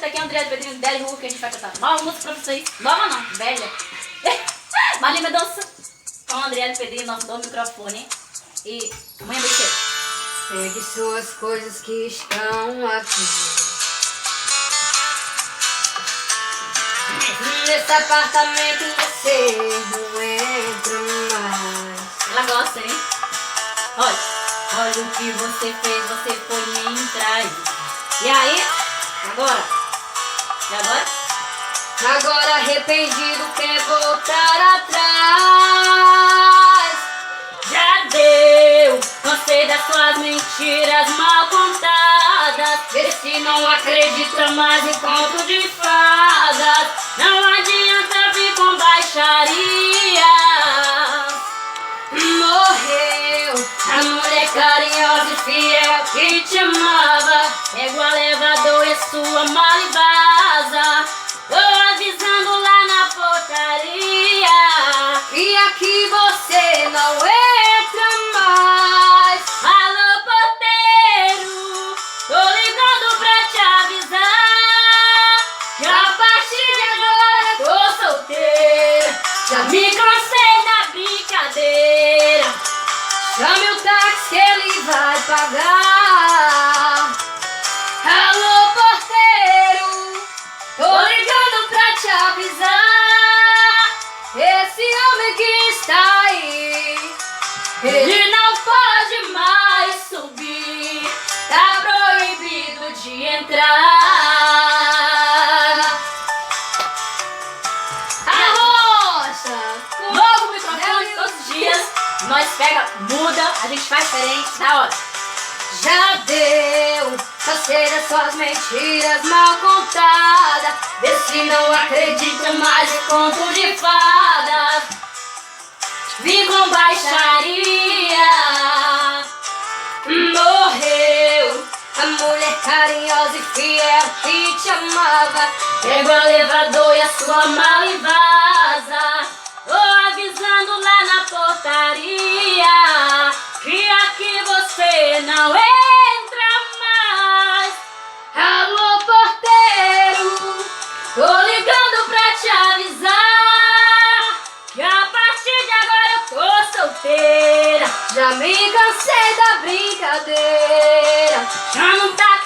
aqui é a Andréa Pedrinho dela e Rua, que a gente vai cantar nova música pra vocês. Nova não, velha. Maria Mendonça com a Andréa Pedrinho, nosso dono microfone. E Mãe Besteira. Pegue suas coisas que estão aqui. Nesse apartamento você não entra mais. Ela gosta, hein? Olha o que você fez, você foi me trair. E aí? Agora? E agora? Agora arrependido quer voltar atrás. Já deu, cansei das suas mentiras mal contadas. Vê se não acredita mais em Conto de fadas, não adianta vir com baixaria. morreu. A mulher carinhosa e fiel que te amava, pega o elevador e sua mala e vaza. Tô avisando lá na portaria. E aqui você não entra mais. Alô, porteiro, tô ligando pra te avisar que a partir de agora tô solteira. Já me cansei da brincadeira. Chame o táxi que ele vai pagar. Alô, porteiro, tô ligando pra te avisar. Esse homem que está aí, Ele não pode mais subir, tá proibido de entrar. a rocha. Novo microfone todos os dias. Nós pega, muda, a gente faz diferente, da hora. Já deu, cansei das suas mentiras mal contadas. Vê se não acredita mais em conto de fadas. Vim com baixaria. Morreu a mulher carinhosa e fiel que te amava. Pega o elevador e a sua mala e vaza. Tô avisando lá na portaria que aqui você não entra mais. Alô, porteiro, Tô ligando pra te avisar que a partir de agora eu tô solteira. já me cansei da brincadeira. Já não tá